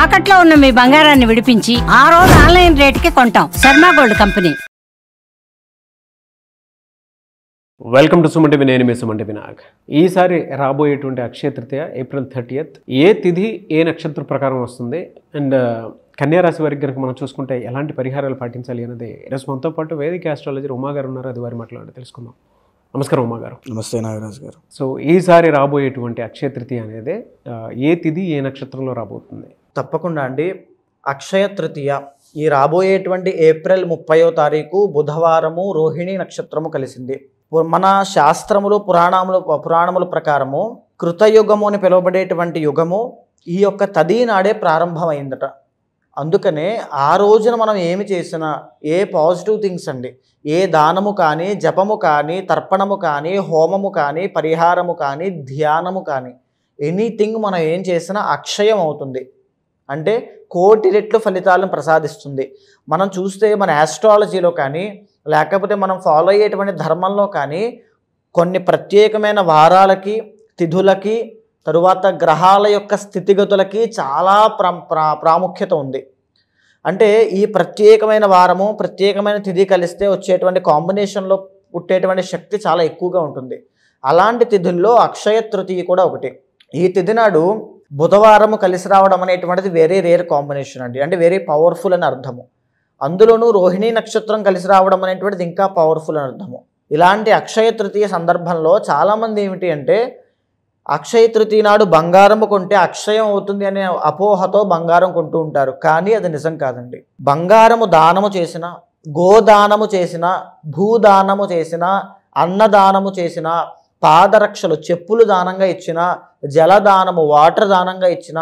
తాకట్లో ఉన్న మీ బంగారాన్ని విడిపించి ఆ రోజు ఆన్లైన్ రేటుకి కొంటాం. Sharma gold company. Welcome to Suman TV. నేను మీ సుమన్ టీవీ నాగ్. ఈసారి రాబోయేటువంటి అక్షయ తృతీయ ఏప్రిల్ 30th ఏ తిథి ఏ నక్షత్ర ప్రకారం వస్తుంది అండ్ కన్యారాశి వారికి కనుక మనం చూసుకుంటే ఎలాంటి పరిహారాలు పాటించాలి అనేది ఈరోజు మనతో పాటు వేదిక ఆస్ట్రాలజర్ ఉమా గారు ఉన్నారు. అది వారి మాట్లాడి తెలుసుకుందాం. నమస్కారం ఉమా గారు. నమస్తే నాగరాజు గారు. సో ఈసారి రాబోయేటువంటి అక్షయ తృతీయ అనేది ఏ తిథి ఏ నక్షత్రంలో రాబోతుంది? తప్పకుండా అండి. అక్షయ తృతీయ ఈ రాబోయేటువంటి ఏప్రిల్ 30వ తారీఖు బుధవారము రోహిణి నక్షత్రము కలిసింది. మన శాస్త్రములు పురాణముల ప్రకారము కృతయుగము అని పిలువబడేటువంటి యుగము ఈ యొక్క తది నాడే ప్రారంభమైందట. అందుకనే ఆ రోజున మనం ఏమి చేసినా ఏ పాజిటివ్ థింగ్స్ అండి, ఏ దానము కానీ, జపము కానీ, తర్పణము కానీ, హోమము కానీ, పరిహారము కానీ, ధ్యానము కానీ, ఎనీథింగ్ మనం ఏం చేసినా అక్షయం అవుతుంది. అంటే కోటి రెట్లు ఫలితాలను ప్రసాదిస్తుంది. మనం చూస్తే మన ఆస్ట్రాలజీలో కానీ లేకపోతే మనం ఫాలో అయ్యేటువంటి ధర్మంలో కానీ కొన్ని ప్రత్యేకమైన వారాలకి, తిథులకి, తరువాత గ్రహాల యొక్క స్థితిగతులకి చాలా ప్రాముఖ్యత ఉంది. అంటే ఈ ప్రత్యేకమైన వారము ప్రత్యేకమైన తిథి కలిస్తే వచ్చేటువంటి కాంబినేషన్లో పుట్టేటువంటి శక్తి చాలా ఎక్కువగా ఉంటుంది. అలాంటి తిథుల్లో అక్షయ తృతీయ కూడా ఒకటి. ఈ తిథి నాడు బుధవారము కలిసి రావడం అనేటువంటిది వెరీ రేర్ కాంబినేషన్ అండి. అంటే వెరీ పవర్ఫుల్ అని అర్థము. అందులోనూ రోహిణీ నక్షత్రం కలిసి రావడం అనేటువంటిది ఇంకా పవర్ఫుల్ అని అర్థము. ఇలాంటి అక్షయ తృతీయ సందర్భంలో చాలామంది ఏమిటి అంటే అక్షయ తృతీయ నాడు బంగారము కొంటే అక్షయం అవుతుంది అనే అపోహతో బంగారం కొంటూ ఉంటారు. కానీ అది నిజం కాదండి. బంగారము దానము చేసిన, గోదానము చేసిన, భూదానము చేసిన, అన్నదానము చేసిన, పాదరక్షలు చెప్పులు దానంగా ఇచ్చిన, జలదానము వాటర్ దానంగా ఇచ్చిన,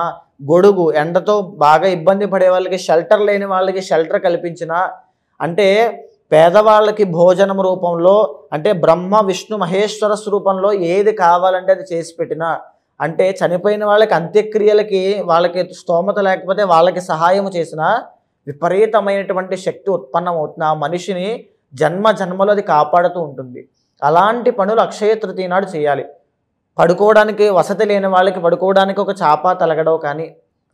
గొడుగు ఎండతో బాగా ఇబ్బంది పడే వాళ్ళకి షెల్టర్ లేని వాళ్ళకి షెల్టర్ కల్పించిన, అంటే పేదవాళ్ళకి భోజనం రూపంలో, అంటే బ్రహ్మ విష్ణు మహేశ్వర స్వరూపంలో ఏది కావాలంటే అది చేసి పెట్టిన, అంటే చనిపోయిన వాళ్ళకి అంత్యక్రియలకి వాళ్ళకి స్తోమత లేకపోతే వాళ్ళకి సహాయం చేసిన విపరీతమైనటువంటి శక్తి ఉత్పన్నమవుతుంది. ఆ మనిషిని జన్మ జన్మలో అది కాపాడుతూ ఉంటుంది. అలాంటి పనులు అక్షయ తృతీయ నాడు చేయాలి. పడుకోవడానికి వసతి లేని వాళ్ళకి పడుకోవడానికి ఒక చాప తలగడో కానీ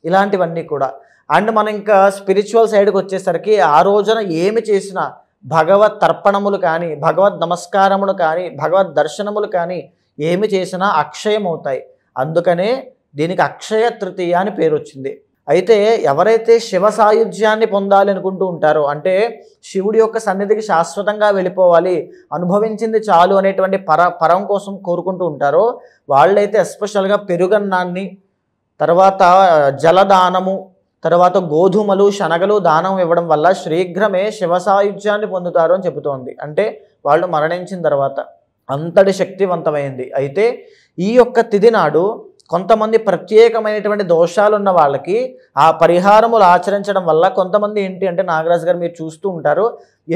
ఇలాంటివన్నీ కూడా. అండ్ మనం ఇంకా స్పిరిచువల్ సైడ్కి వచ్చేసరికి ఆ రోజున ఏమి చేసినా భగవత్ తర్పణములు కానీ, భగవద్ నమస్కారములు కానీ, భగవద్ దర్శనములు కానీ ఏమి చేసినా అక్షయం అవుతాయి. అందుకనే దీనికి అక్షయ తృతీయ అని పేరు వచ్చింది. అయితే ఎవరైతే శివ సాయుధ్యాన్ని పొందాలి అనుకుంటూ ఉంటారో, అంటే శివుడి యొక్క సన్నిధికి శాశ్వతంగా వెళ్ళిపోవాలి, అనుభవించింది చాలు అనేటువంటి పరం కోసం కోరుకుంటూ ఉంటారో వాళ్ళైతే ఎస్పెషల్గా పెరుగన్నాన్ని, తర్వాత జలదానము, తర్వాత గోధుమలు, శనగలు దానం ఇవ్వడం వల్ల శీఘ్రమే శివ సాయుధ్యాన్ని పొందుతారు అని చెబుతోంది. అంటే వాళ్ళు మరణించిన తర్వాత అంతటి శక్తివంతమైంది. అయితే ఈ యొక్క తిథి నాడు కొంతమంది ప్రత్యేకమైనటువంటి దోషాలు ఉన్న వాళ్ళకి ఆ పరిహారములు ఆచరించడం వల్ల కొంతమంది ఏంటి అంటే నాగరాజు గారు మీరు చూస్తూ ఉంటారు,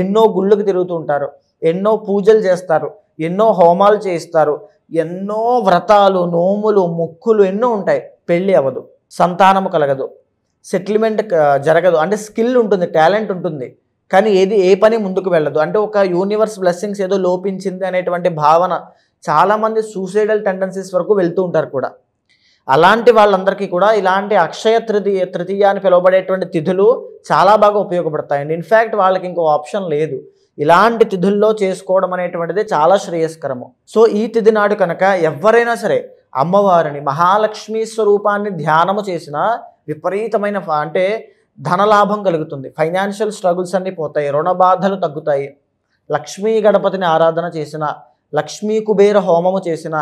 ఎన్నో గుళ్ళకు తిరుగుతూ ఉంటారు, ఎన్నో పూజలు చేస్తారు, ఎన్నో హోమాలు చేయిస్తారు, ఎన్నో వ్రతాలు, నోములు, మొక్కులు ఎన్నో ఉంటాయి. పెళ్ళి అవ్వదు, సంతానము కలగదు, సెటిల్మెంట్ జరగదు. అంటే స్కిల్ ఉంటుంది, టాలెంట్ ఉంటుంది, కానీ ఏ పని ముందుకు వెళ్ళదు. అంటే ఒక యూనివర్స్ బ్లెస్సింగ్స్ ఏదో లోపించింది అనేటువంటి భావన. చాలామంది సూసైడల్ టెండెన్సీస్ వరకు వెళ్తూ ఉంటారు కూడా. అలాంటి వాళ్ళందరికీ కూడా ఇలాంటి అక్షయ తృతీయ అని పిలువబడేటువంటి తిథులు చాలా బాగా ఉపయోగపడతాయండి. ఇన్ఫ్యాక్ట్ వాళ్ళకి ఇంకో ఆప్షన్ లేదు. ఇలాంటి తిథుల్లో చేసుకోవడం అనేటువంటిది చాలా శ్రేయస్కరము. సో ఈ తిథి నాడు కనుక ఎవరైనా సరే అమ్మవారిని, మహాలక్ష్మి స్వరూపాన్ని ధ్యానము చేసిన విపరీతమైన అంటే ధనలాభం కలుగుతుంది. ఫైనాన్షియల్ స్ట్రగుల్స్ అన్నీ పోతాయి, రుణ బాధలు తగ్గుతాయి. లక్ష్మీ గణపతిని ఆరాధన చేసిన, లక్ష్మీ కుబేర హోమము చేసిన,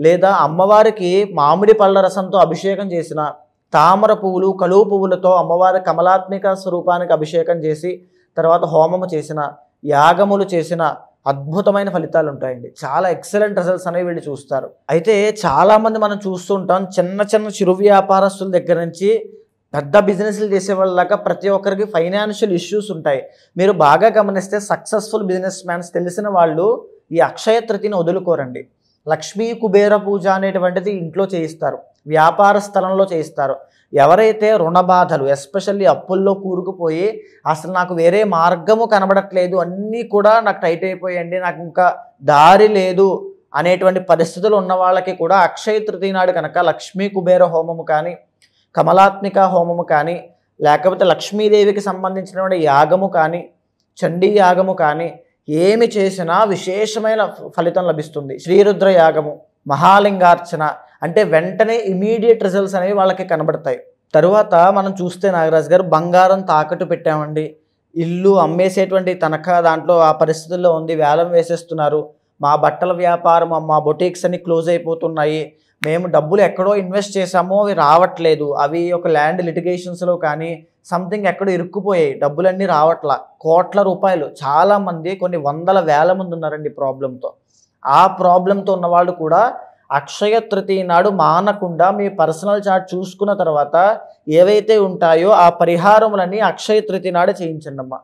లేదా అమ్మవారికి మామిడి పళ్ళ రసంతో అభిషేకం చేసిన, తామర పువ్వులు, కలువ పువ్వులతో అమ్మవారి కమలాత్మిక స్వరూపానికి అభిషేకం చేసి తర్వాత హోమము చేసిన, యాగములు చేసిన అద్భుతమైన ఫలితాలు ఉంటాయండి. చాలా ఎక్సలెంట్ రిజల్ట్స్ అనేవి వీళ్ళు చూస్తారు. అయితే చాలామంది మనం చూస్తుంటాం, చిన్న చిన్న చిరు వ్యాపారస్తుల దగ్గర నుంచి పెద్ద బిజినెస్లు చేసే వాళ్ళగా ప్రతి ఒక్కరికి ఫైనాన్షియల్ ఇష్యూస్ ఉంటాయి. మీరు బాగా గమనిస్తే సక్సెస్ఫుల్ బిజినెస్ మ్యాన్స్ తెలిసిన వాళ్ళు ఈ అక్షయ తృతీయను వదులుకోరండి. లక్ష్మీ కుబేర పూజ అనేటువంటిది ఇంట్లో చేయిస్తారు, వ్యాపార స్థలంలో చేయిస్తారు. ఎవరైతే రుణ బాధలు, ఎస్పెషల్లీ అప్పుల్లో కూరుకుపోయి అసలు నాకు వేరే మార్గము కనబడట్లేదు, అన్నీ కూడా నాకు టైట్ అయిపోయండి, నాకు ఇంకా దారి లేదు అనేటువంటి పరిస్థితులు ఉన్న వాళ్ళకి కూడా అక్షయ తృతీయ నాడు కనుక లక్ష్మీ కుబేర హోమము కానీ, కమలాత్మిక హోమము కానీ, లేకపోతే లక్ష్మీదేవికి సంబంధించినటువంటి యాగము కానీ, చండీ యాగము కానీ ఏమి చేసినా విశేషమైన ఫలితం లభిస్తుంది. శ్రీరుద్ర యాగము, మహాలింగార్చన అంటే వెంటనే ఇమీడియట్ రిజల్ట్స్ అనేవి వాళ్ళకి కనబడతాయి. తరువాత మనం చూస్తే నాగరాజు గారు, బంగారం తాకట్టు పెట్టామండి, ఇల్లు అమ్మేసేటువంటి తనఖా దాంట్లో ఆ పరిస్థితుల్లో ఉంది, వేలం వేసేస్తున్నారు, మా బట్టల వ్యాపారం, మా బొటీక్స్ అన్ని క్లోజ్ అయిపోతున్నాయి, మేము డబ్బులు ఎక్కడో ఇన్వెస్ట్ చేసామో అవి రావట్లేదు, అవి ఒక ల్యాండ్ లిటిగేషన్స్లో కానీ సంథింగ్ ఎక్కడో ఇరుక్కుపోయాయి, డబ్బులన్నీ రావట్లా, కోట్ల రూపాయలు, చాలామంది కొన్ని వందల వేల మంది ఉన్నారండి ప్రాబ్లంతో. ఆ ప్రాబ్లంతో ఉన్నవాళ్ళు కూడా అక్షయ తృతీయ నాడు మానకుండా మీ పర్సనల్ చార్ట్ చూసుకున్న తర్వాత ఏవైతే ఉంటాయో ఆ పరిహారములన్నీ అక్షయ తృతీయ నాడు చేయించండి అమ్మా.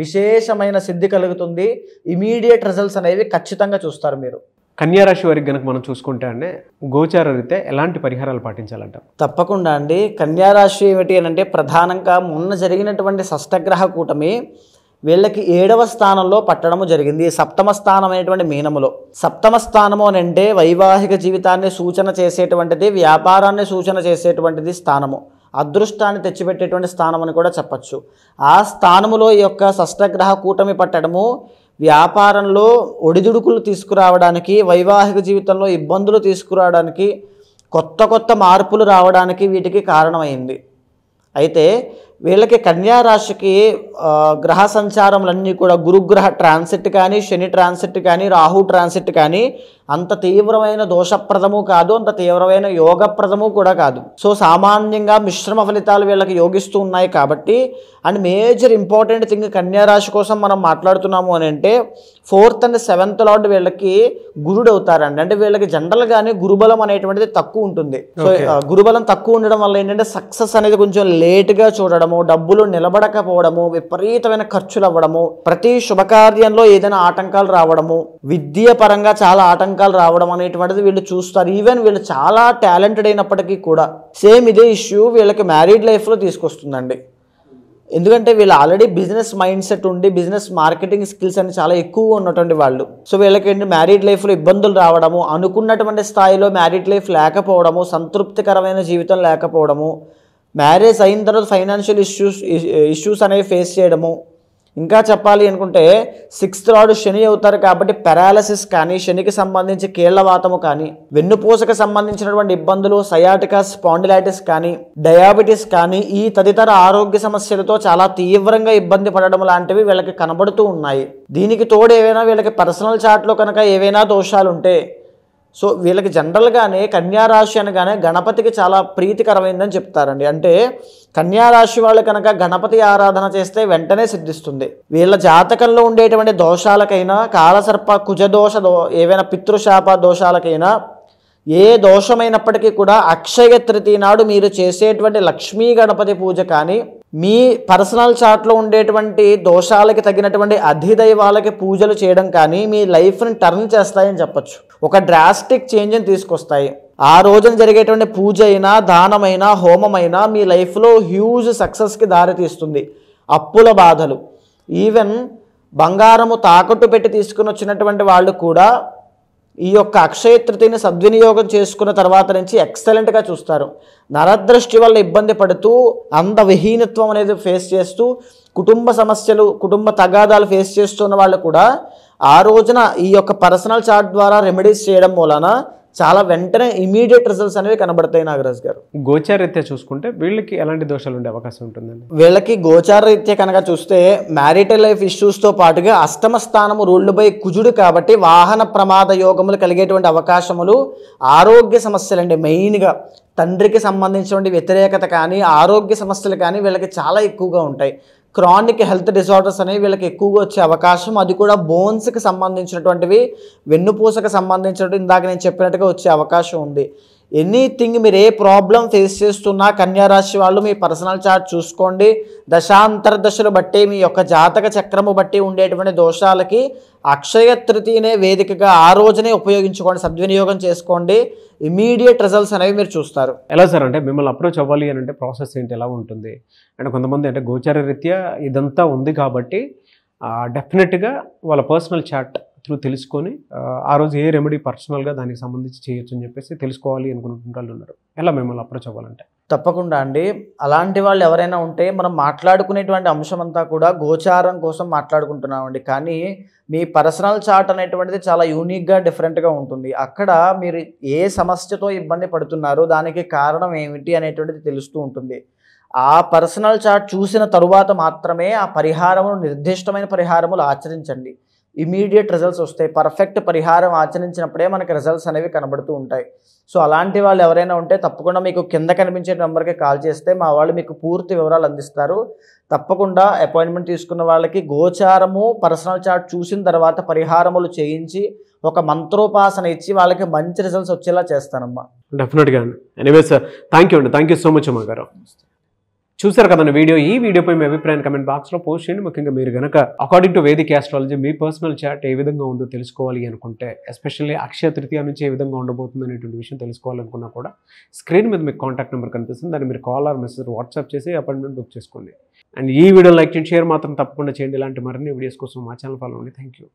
విశేషమైన సిద్ధి కలుగుతుంది, ఇమీడియట్ రిజల్ట్స్ అనేవి ఖచ్చితంగా చూస్తారు మీరు. కన్యారాశి వారికి కనుక మనం చూసుకుంటే అండి, గోచార రీత్యా ఎలాంటి పరిహారాలు పాటించాలంటారు? తప్పకుండా అండి. కన్యారాశి ఏమిటి అని అంటే, ప్రధానంగా మొన్న జరిగినటువంటి షష్టగ్రహ కూటమి వీళ్ళకి 7వ స్థానంలో పట్టడము జరిగింది. సప్తమ స్థానం అనేటువంటి మీనములో. సప్తమ స్థానము అని అంటే వైవాహిక జీవితాన్ని సూచన చేసేటువంటిది, వ్యాపారాన్ని సూచన చేసేటువంటిది స్థానము, అదృష్టాన్ని తెచ్చిపెట్టేటువంటి స్థానం అని కూడా చెప్పచ్చు. ఆ స్థానములో ఈ యొక్క షష్టగ్రహ కూటమి పట్టడము వ్యాపారంలో ఒడిదుడుకులు తీసుకురావడానికి, వైవాహిక జీవితంలో ఇబ్బందులు తీసుకురావడానికి, కొత్త మార్పులు రావడానికి వీటికి కారణమైంది. అయితే వీళ్ళకి కన్యారాశికి గ్రహ సంచారములన్నీ కూడా గురుగ్రహ ట్రాన్సిట్ కానీ, శని ట్రాన్సిట్ కానీ, రాహు ట్రాన్సిట్ కానీ అంత తీవ్రమైన దోషప్రదము కాదు, అంత తీవ్రమైన యోగప్రదము కూడా కాదు. సో సామాన్యంగా మిశ్రమ ఫలితాలు వీళ్ళకి యోగిస్తూ ఉన్నాయి కాబట్టి, అండ్ మేజర్ ఇంపార్టెంట్ థింగ్ కన్యారాశి కోసం మనం మాట్లాడుతున్నాము అని అంటే 4th and 7th లార్డ్ వీళ్ళకి గురుడు అవుతారండి. అంటే వీళ్ళకి జనరల్గానే గురుబలం అనేటువంటిది తక్కువ ఉంటుంది. సో గురుబలం తక్కువ ఉండడం వల్ల ఏంటంటే సక్సెస్ అనేది కొంచెం లేట్గా చూడడము, డబ్బులు నిలబడకపోవడము, విపరీతమైన ఖర్చులు అవ్వడము, ప్రతి శుభకార్యంలో ఏదైనా ఆటంకాలు రావడము, విద్య పరంగా చాలా ఆటంకాలు రావడం అనేటువంటిది వీళ్ళు చూస్తారు. ఈవెన్ వీళ్ళు చాలా టాలెంటెడ్ అయినప్పటికీ కూడా సేమ్ ఇదే ఇష్యూ వీళ్ళకి మ్యారీడ్ లైఫ్లో తీసుకొస్తుందండి. ఎందుకంటే వీళ్ళు ఆల్రెడీ బిజినెస్ మైండ్ సెట్ ఉండి, బిజినెస్ మార్కెటింగ్ స్కిల్స్ అని చాలా ఎక్కువగా ఉన్నటువంటి వాళ్ళు. సో వీళ్ళకి ఏంటి మ్యారీడ్ లైఫ్లో ఇబ్బందులు రావడము, అనుకున్నటువంటి స్థాయిలో మ్యారీడ్ లైఫ్ లేకపోవడము, సంతృప్తికరమైన జీవితం లేకపోవడము, మ్యారేజ్ అయిన తర్వాత ఫైనాన్షియల్ ఇష్యూస్ అనేవి ఫేస్ చేయడము. ఇంకా చెప్పాలి అనుకుంటే 6th లార్డ్ శని అవుతారు కాబట్టి పెరాలసిస్ కానీ, శనికి సంబంధించి కీళ్లవాతము కానీ, వెన్నుపూసకు సంబంధించినటువంటి ఇబ్బందులు, సయాటికా స్పాండిలైటిస్ కానీ, డయాబెటీస్ కానీ, ఈ తదితర ఆరోగ్య సమస్యలతో చాలా తీవ్రంగా ఇబ్బంది పడడం లాంటివి వీళ్ళకి కనబడుతూ ఉన్నాయి. దీనికి తోడు ఏవైనా వీళ్ళకి పర్సనల్ చార్ట్లో కనుక ఏవైనా దోషాలు ఉంటే, సో వీళ్ళకి జనరల్గానే కన్యారాశి అనగానే గణపతికి చాలా ప్రీతికరమైందని చెప్తారండి. అంటే కన్యారాశి వాళ్ళు కనుక గణపతి ఆరాధన చేస్తే వెంటనే సిద్ధిస్తుంది. వీళ్ళ జాతకంలో ఉండేటువంటి దోషాలకైనా, కాలసర్ప కుజదోష ఏవైనా పితృశాప దోషాలకైనా, ఏ దోషమైనప్పటికీ కూడా అక్షయ తృతీయ నాడు మీరు చేసేటువంటి లక్ష్మీ గణపతి పూజ కానీ, మీ పర్సనల్ చార్ట్లో ఉండేటువంటి దోషాలకి తగినటువంటి అధిదైవాలకి పూజలు చేయడం కానీ మీ లైఫ్ని టర్న్ చేస్తాయని చెప్పచ్చు. ఒక డ్రాస్టిక్ చేంజ్ని తీసుకొస్తాయి. ఆ రోజున జరిగేటువంటి పూజ అయినా, దానమైనా, హోమమైనా మీ లైఫ్లో హ్యూజ్ సక్సెస్కి దారితీస్తుంది. అప్పుల బాధలు, ఈవెన్ బంగారము తాకట్టు పెట్టి తీసుకుని వచ్చినటువంటి వాళ్ళు కూడా ఈ యొక్క అక్షయ తృతీయని సద్వినియోగం చేసుకున్న తర్వాత నుంచి ఎక్సలెంట్గా చూస్తారు. నరదృష్టి వల్ల ఇబ్బంది పడుతూ, అందవిహీనత్వం అనేది ఫేస్ చేస్తూ, కుటుంబ సమస్యలు, కుటుంబ తగాదాలు ఫేస్ చేస్తున్న వాళ్ళు కూడా ఆ రోజున ఈ యొక్క పర్సనల్ చార్ట్ ద్వారా రెమెడీస్ చేయడం మూలన చాలా వెంటనే ఇమీడియట్ రిజల్ట్స్ అనేవి కనబడతాయి. నాగరాజ్ గారు, గోచార రీత్యా చూసుకుంటే వీళ్ళకి ఎలాంటి దోషాలు ఉండే అవకాశం ఉంటుందండి? వీళ్ళకి గోచార రీత్యా కనుక చూస్తే మ్యారిటల్ లైఫ్ ఇష్యూస్తో పాటుగా అష్టమ స్థానము రూల్డ్ బై కుజుడు కాబట్టి వాహన ప్రమాద యోగములు కలిగేటువంటి అవకాశములు, ఆరోగ్య సమస్యలండి, మెయిన్గా తండ్రికి సంబంధించినటువంటి వ్యతిరేకత కానీ, ఆరోగ్య సమస్యలు కానీ వీళ్ళకి చాలా ఎక్కువగా ఉంటాయి. క్రానిక్ హెల్త్ డిసార్డర్స్ అనేవి వీళ్ళకి ఎక్కువగా వచ్చే అవకాశం, అది కూడా బోన్స్కి సంబంధించినటువంటివి, వెన్నుపూసకు సంబంధించినటువంటి ఇందాక నేను చెప్పినట్టుగా వచ్చే అవకాశం ఉంది. ఎనీథింగ్ మీరు ఏ ప్రాబ్లం ఫేస్ చేస్తున్నా కన్యారాశి వాళ్ళు మీ పర్సనల్ చార్ట్ చూసుకోండి. దశాంతర్దశలు బట్టి, మీ యొక్క జాతక చక్రము బట్టి ఉండేటువంటి దోషాలకి అక్షయ తృతీయనే వేదికగా ఆ రోజునే ఉపయోగించుకోండి, సద్వినియోగం చేసుకోండి. ఇమీడియట్ రిజల్ట్స్ అనేవి మీరు చూస్తారు. ఎలా సార్ అంటే మిమ్మల్ని అప్రోచ్ అవ్వాలి అని అంటే ప్రాసెస్ ఏంటి, ఎలా ఉంటుంది? అంటే కొంతమంది అంటే గోచార రీత్యా ఇదంతా ఉంది కాబట్టి డెఫినెట్గా వాళ్ళ పర్సనల్ చార్ట్ త్రూ తెలుసుకొని ఆ రోజు ఏ రెమెడీ పర్సనల్గా దానికి సంబంధించి చేయొచ్చు అని చెప్పేసి తెలుసుకోవాలి అనుకున్న వాళ్ళు ఉన్నారు. ఎలా మిమ్మల్ని అప్రోచ్ అవ్వాలంటే? తప్పకుండా అండి. అలాంటి వాళ్ళు ఎవరైనా ఉంటే మనం మాట్లాడుకునేటువంటి అంశం అంతా కూడా గోచారం కోసం మాట్లాడుకుంటున్నామండి. కానీ మీ పర్సనల్ చార్ట్ అనేటువంటిది చాలా యూనిక్గా డిఫరెంట్గా ఉంటుంది. అక్కడ మీరు ఏ సమస్యతో ఇబ్బంది పడుతున్నారో దానికి కారణం ఏమిటి అనేటువంటిది తెలుస్తూ ఉంటుంది. ఆ పర్సనల్ చార్ట్ చూసిన తరువాత మాత్రమే ఆ పరిహారమును, నిర్దిష్టమైన పరిహారములు ఆచరించండి. ఇమీడియట్ రిజల్ట్స్ వస్తాయి. పర్ఫెక్ట్ పరిహారం ఆచరించినప్పుడే మనకి రిజల్ట్స్ అనేవి కనబడుతూ ఉంటాయి. సో అలాంటి వాళ్ళు ఎవరైనా ఉంటే తప్పకుండా మీకు కింద కనిపించే నెంబర్కి కాల్ చేస్తే మా వాళ్ళు మీకు పూర్తి వివరాలు అందిస్తారు. తప్పకుండా అపాయింట్మెంట్ తీసుకున్న వాళ్ళకి గోచారము, పర్సనల్ చార్ట్ చూసిన తర్వాత పరిహారములు చేయించి ఒక మంత్రోపాసన ఇచ్చి వాళ్ళకి మంచి రిజల్ట్స్ వచ్చేలా చేస్తానమ్మా. డెఫినెట్గా అండి. ఎనీవేస్ థ్యాంక్ యూ అండి. థ్యాంక్ యూ సో మచ్ అమ్మ గారు. చూసారు కదండి వీడియో. ఈ వీడియోపై మీ అభిప్రాయాన్ని కమెంట్ బాక్స్లో పోస్ట్ చేయండి. ముఖ్యంగా మీరు కనుక అకార్డింగ్ టు వేదిక్ ఆస్ట్రాలజీ మీ పర్సనల్ చార్ట్ ఏ విధంగా ఉందో తెలుసుకోవాలి అనుకుంటే, ఎస్పెషల్లీ అక్షయ తృతీయ నుంచి ఏ విధంగా ఉండబోతుంది అనేటువంటి విషయం తెలుసుకోవాలనుకున్నా కూడా స్క్రీన్ మీద మీకు కాంటాక్ట్ నెంబర్ కనిపిస్తుంది. దాన్ని మీరు కాల్ ఆర్ మెసేజ్ వాట్సాప్ చేసి అపాయింట్మెంట్ బుక్ చేసుకోండి. అండ్ ఈ వీడియో లైక్ చేయండి, షేర్ మాత్రం తప్పకుండా చేయండి. ఇలాంటి మరిన్ని వీడియోస్ కోసం మా ఛానల్ ఫాలో అవ్వండి. Thank you.